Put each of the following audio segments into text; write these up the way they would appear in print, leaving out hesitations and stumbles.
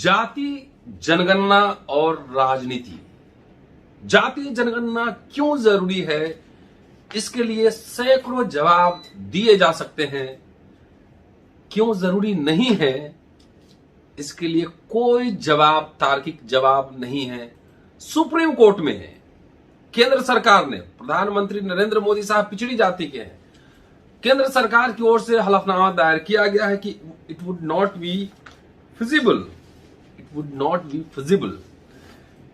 जाति जनगणना और राजनीति। जातीय जनगणना क्यों जरूरी है, इसके लिए सैकड़ों जवाब दिए जा सकते हैं। क्यों जरूरी नहीं है, इसके लिए कोई जवाब, तार्किक जवाब नहीं है। सुप्रीम कोर्ट में है, केंद्र सरकार ने, प्रधानमंत्री नरेंद्र मोदी साहब पिछड़ी जाति के हैं, केंद्र सरकार की ओर से हलफनामा दायर किया गया है कि it would not be feasible,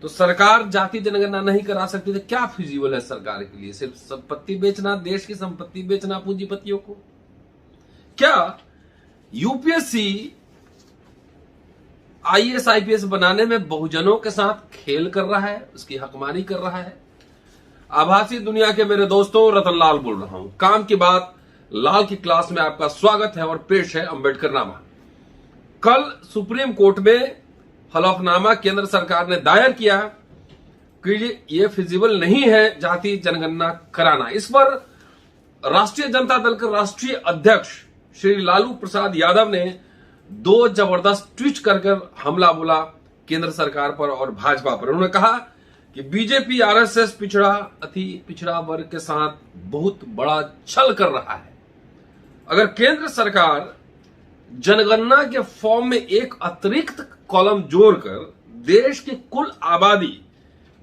तो सरकार जाति जनगणना नहीं करा सकती। तो क्या फिजिबल है सरकार के लिए? सिर्फ संपत्ति बेचना, देश की संपत्ति बेचना पूंजीपतियों को? क्या यूपीएससी आईएएस आईपीएस बनाने में बहुजनों के साथ खेल कर रहा है, उसकी हकमारी कर रहा है? आभासी दुनिया के मेरे दोस्तों, रतन लाल बोल रहा हूं। काम की बात लाल की क्लास में आपका स्वागत है और पेश है अंबेडकर नामा। कल सुप्रीम कोर्ट में हलफनामा केंद्र सरकार ने दायर किया कि ये फिजिबल नहीं है जाति जनगणना कराना। इस पर राष्ट्रीय जनता दल के राष्ट्रीय अध्यक्ष श्री लालू प्रसाद यादव ने दो जबरदस्त ट्वीट कर हमला बोला केंद्र सरकार पर और भाजपा पर। उन्होंने कहा कि बीजेपी आरएसएस पिछड़ा, अति पिछड़ा वर्ग के साथ बहुत बड़ा छल कर रहा है। अगर केंद्र सरकार जनगणना के फॉर्म में एक अतिरिक्त कॉलम जोड़कर देश की कुल आबादी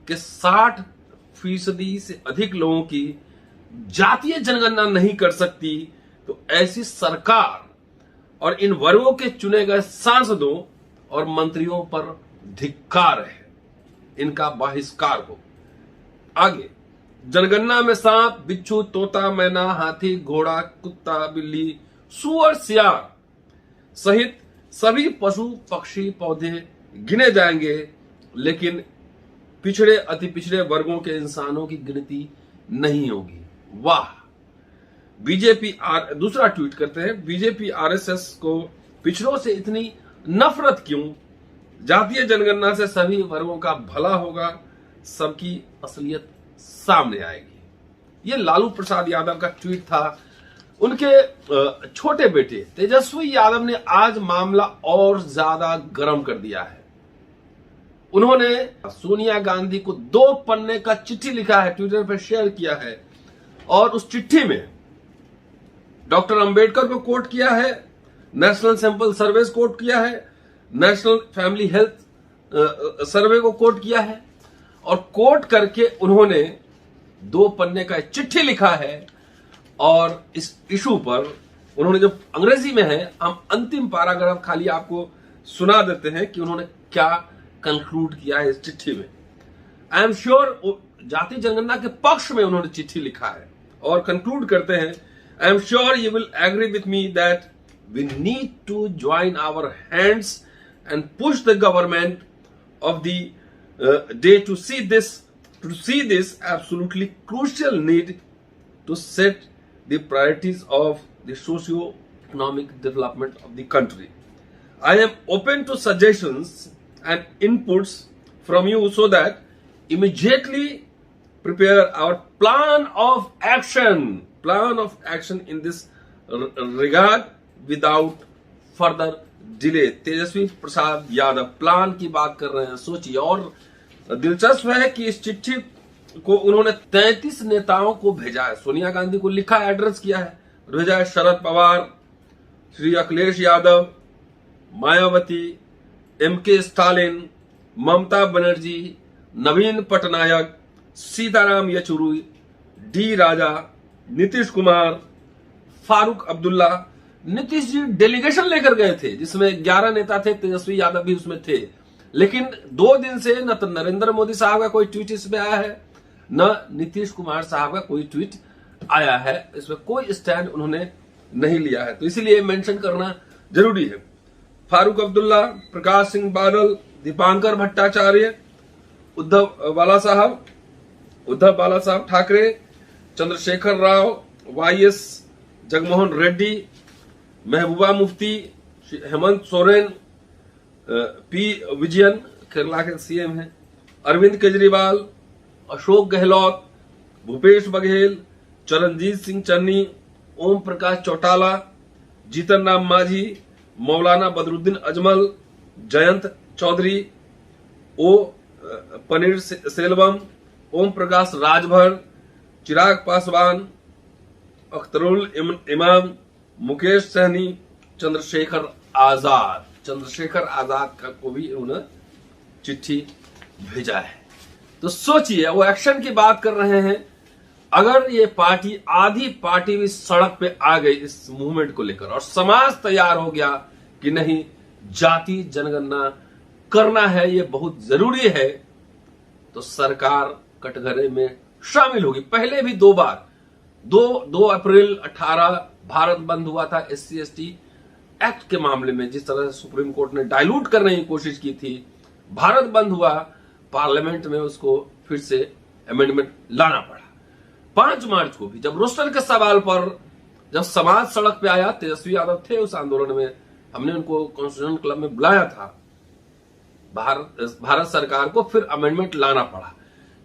के 60% से अधिक लोगों की जातीय जनगणना नहीं कर सकती, तो ऐसी सरकार और इन वर्गों के चुने गए सांसदों और मंत्रियों पर धिक्कार है, इनका बहिष्कार हो। आगे, जनगणना में सांप, बिच्छू, तोता, मैना, हाथी, घोड़ा, कुत्ता, बिल्ली, सुअर, सियार सहित सभी पशु, पक्षी, पौधे गिने जाएंगे, लेकिन पिछड़े, अति पिछड़े वर्गों के इंसानों की गिनती नहीं होगी। वाह! बीजेपी दूसरा ट्वीट करते हैं, बीजेपी आरएसएस को पिछड़ों से इतनी नफरत क्यों? जातीय जनगणना से सभी वर्गों का भला होगा, सबकी असलियत सामने आएगी। ये लालू प्रसाद यादव का ट्वीट था। उनके छोटे बेटे तेजस्वी यादव ने आज मामला और ज्यादा गर्म कर दिया है। उन्होंने सोनिया गांधी को 2 पन्ने का चिट्ठी लिखा है, ट्विटर पर शेयर किया है, और उस चिट्ठी में डॉक्टर अंबेडकर को कोट किया है, नेशनल सैंपल सर्वे कोट किया है, नेशनल फैमिली हेल्थ सर्वे को कोट किया है, और कोट करके उन्होंने 2 पन्ने का चिट्ठी लिखा है। और इस इशू पर उन्होंने, जो अंग्रेजी में है, हम अंतिम पैराग्राफ खाली आपको सुना देते हैं कि उन्होंने क्या कंक्लूड किया है इस चिट्ठी में। आई एम श्योर जाति जनगणना के पक्ष में उन्होंने चिट्ठी लिखा है और कंक्लूड करते हैं, I am sure you will agree with me that we need to join our hands and push the government of the day to see this absolutely crucial need to set the priorities of the socio-economic development of the country. I am open to suggestions and inputs from you so that immediately prepare our plan of action in this regard without further delay. Tejashwi Prasad Yadav plan की बात कर रहे हैं, सोचिए। और दिलचस्प है कि इस चिट्ठी को उन्होंने 33 नेताओं को भेजा है। सोनिया गांधी को लिखा, एड्रेस किया है, भेजा है शरद पवार, श्री अखिलेश यादव, मायावती, एमके स्टालिन, ममता बनर्जी, नवीन पटनायक, सीताराम येचुरी, डी राजा, नीतीश कुमार, फारूक अब्दुल्ला। नीतीश जी डेलीगेशन लेकर गए थे जिसमें 11 नेता थे, तेजस्वी यादव भी उसमें थे, लेकिन 2 दिन से न तो नरेंद्र मोदी साहब का कोई ट्वीट इसमें आया है, न नीतीश कुमार साहब का कोई ट्वीट आया है। इसमें कोई स्टैंड उन्होंने नहीं लिया है, तो इसीलिए मेंशन करना जरूरी है। फारूक अब्दुल्ला, प्रकाश सिंह बादल, दीपांकर भट्टाचार्य, उद्धव बाला साहब ठाकरे, चंद्रशेखर राव, वाईएस जगमोहन रेड्डी, महबूबा मुफ्ती, हेमंत सोरेन, पी विजयन केरला के सीएम हैं, अरविंद केजरीवाल, अशोक गहलोत, भूपेश बघेल, चरणजीत सिंह चन्नी, ओम प्रकाश चौटाला, जीतन राम मांझी, मौलाना बदरुद्दीन अजमल, जयंत चौधरी, ओ पनीर सेल्वम, ओम प्रकाश राजभर, चिराग पासवान, अख्तरुल इमाम, मुकेश सहनी, चंद्रशेखर आजाद का को भी उन्होंने चिट्ठी भेजा है। तो सोचिए, वो एक्शन की बात कर रहे हैं। अगर ये पार्टी, आधी पार्टी भी सड़क पे आ गई इस मूवमेंट को लेकर और समाज तैयार हो गया कि नहीं, जाति जनगणना करना है, ये बहुत जरूरी है, तो सरकार कटघरे में शामिल होगी। पहले भी 2 बार 2 अप्रैल 18 भारत बंद हुआ था SC ST एक्ट के मामले में, जिस तरह से सुप्रीम कोर्ट ने डाइल्यूट करने की कोशिश की थी, भारत बंद हुआ, पार्लियामेंट में उसको फिर से अमेंडमेंट लाना पड़ा। 5 मार्च को भी जब रोस्टर के सवाल पर जब समाज सड़क पे आया, तेजस्वी यादव थे उस आंदोलन में, हमने उनको कॉन्स्टिट्यूशन क्लब में बुलाया था, भारत सरकार को फिर अमेंडमेंट लाना पड़ा।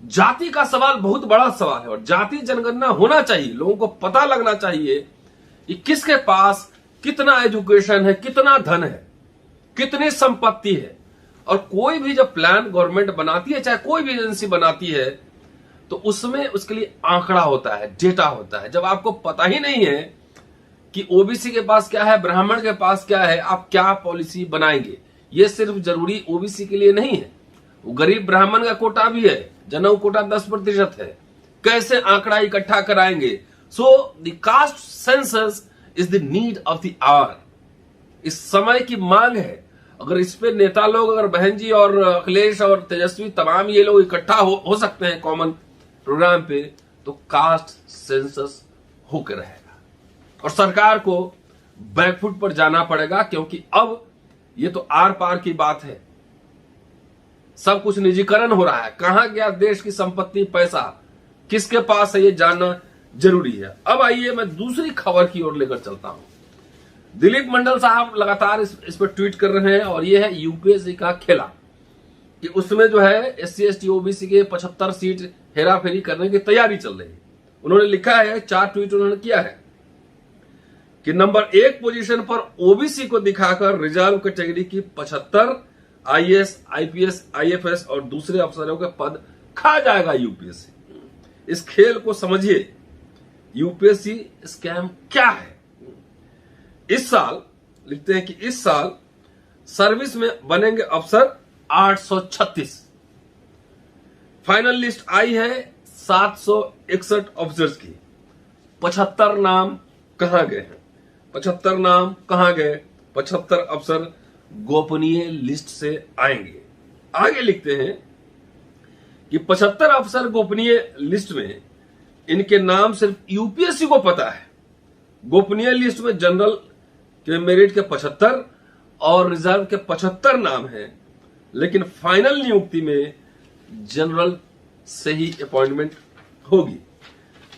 जाति का सवाल बहुत बड़ा सवाल है और जाति जनगणना होना चाहिए। लोगों को पता लगना चाहिए कि किसके पास कितना एजुकेशन है, कितना धन है, कितनी संपत्ति है। और कोई भी जब प्लान गवर्नमेंट बनाती है, चाहे कोई भी एजेंसी बनाती है, तो उसमें उसके लिए आंकड़ा होता है, डेटा होता है। जब आपको पता ही नहीं है कि ओबीसी के पास क्या है, ब्राह्मण के पास क्या है, आप क्या पॉलिसी बनाएंगे। ये सिर्फ जरूरी ओबीसी के लिए नहीं है, वो गरीब ब्राह्मण का कोटा भी है, जनऊ कोटा 10% है, कैसे आंकड़ा इकट्ठा कराएंगे। So the caste census is the need of the hour, इस समय की मांग है। अगर इस पे नेता लोग, अगर बहन जी और अखिलेश और तेजस्वी तमाम ये लोग इकट्ठा हो सकते हैं कॉमन प्रोग्राम पे, तो कास्ट सेंसस होकर रहेगा और सरकार को बैकफुट पर जाना पड़ेगा, क्योंकि अब ये तो आर पार की बात है। सब कुछ निजीकरण हो रहा है। कहां गया देश की संपत्ति, पैसा किसके पास है, ये जानना जरूरी है। अब आइए मैं दूसरी खबर की ओर लेकर चलता हूं। दिलीप मंडल साहब लगातार इस पर ट्वीट कर रहे हैं और ये है यूपीएससी का खेला, कि उसमें जो है SC ST OBC के 75 सीट हेरा फेरी करने की तैयारी चल रही है। उन्होंने लिखा है, 4 ट्वीट उन्होंने किया है कि नंबर 1 पोजीशन पर ओबीसी को दिखाकर रिजर्व कैटेगरी की 75 IAS IPS IFS और दूसरे अफसरों के पद खा जाएगा यूपीएससी। इस खेल को समझिए, यूपीएससी स्कैम क्या है। इस साल लिखते हैं कि इस साल सर्विस में बनेंगे अफसर 836, फाइनल लिस्ट आई है 761 ऑफिसर्स की। 75 नाम कहां गए हैं, 75 नाम कहां गए, 75 अफसर गोपनीय लिस्ट से आएंगे। आगे लिखते हैं कि 75 अफसर गोपनीय लिस्ट में, इनके नाम सिर्फ यूपीएससी को पता है। गोपनीय लिस्ट में जनरल के मेरिट के 75 और रिजर्व के 75 नाम हैं, लेकिन फाइनल नियुक्ति में जनरल से ही अपॉइंटमेंट होगी।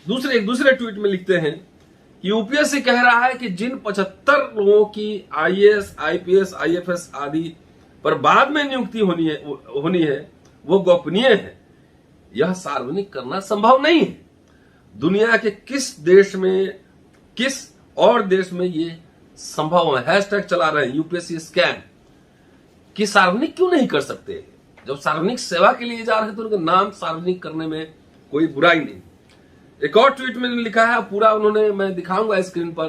दूसरे ट्वीट में लिखते हैं कि यूपीएससी कह रहा है कि जिन 75 लोगों की IAS IPS IFS आदि पर बाद में नियुक्ति होनी है वो गोपनीय है, यह सार्वजनिक करना संभव नहीं है। दुनिया के किस और देश में ये संभव है। हैशटैग चला रहे हैं यूपीएससी स्कैम, कि सार्वजनिक क्यों नहीं कर सकते। जब सार्वजनिक सेवा के लिए जा रहे हैं तो उनका नाम सार्वजनिक करने में कोई बुराई नहीं। एक और ट्वीट में लिखा है, पूरा उन्होंने, मैं दिखाऊंगा स्क्रीन पर,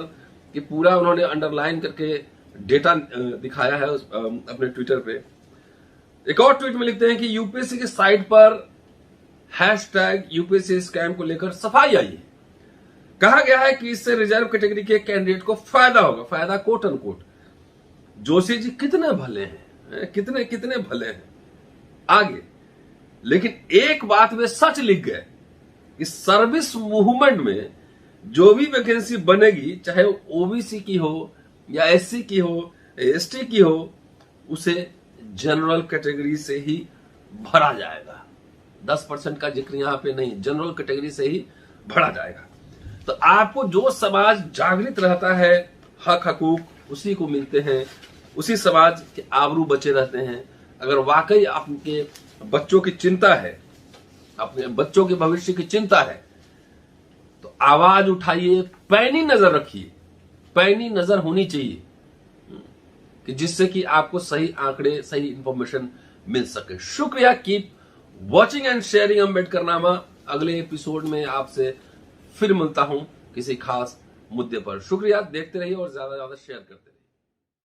कि पूरा उन्होंने अंडरलाइन करके डेटा दिखाया है अपने ट्विटर पे। एक और ट्वीट में लिखते हैं कि यूपीएससी के साइट पर हैशटैग यूपीएससी स्कैम को लेकर सफाई आई है। कहा गया है कि इससे रिजर्व कैटेगरी के कैंडिडेट को फायदा होगा। फायदा कोट अनकोट। जोशी जी कितने भले हैं, कितने भले हैं। आगे, लेकिन एक बात वे सच लिख गए कि सर्विस मूवमेंट में जो भी वैकेंसी बनेगी, चाहे ओबीसी की हो या SC की हो, ST की हो, उसे जनरल कैटेगरी से ही भरा जाएगा। 10% का जिक्र यहां पे नहीं, जनरल कैटेगरी से ही भरा जाएगा। तो आपको जो समाज जागृत रहता है, हक हकूक उसी को मिलते हैं, उसी समाज के आबरू बचे रहते हैं। अगर वाकई आपके बच्चों की चिंता है, अपने बच्चों के भविष्य की चिंता है, तो आवाज उठाइए, पैनी नजर रखिए। पैनी नजर होनी चाहिए। कि जिससे कि आपको सही आंकड़े, सही इंफॉर्मेशन मिल सके। शुक्रिया। Keep watching and sharing Ambedkarnama. अगले एपिसोड में आपसे फिर मिलता हूं किसी खास मुद्दे पर। शुक्रिया, देखते रहिए और ज्यादा से ज्यादा शेयर करते रहिए।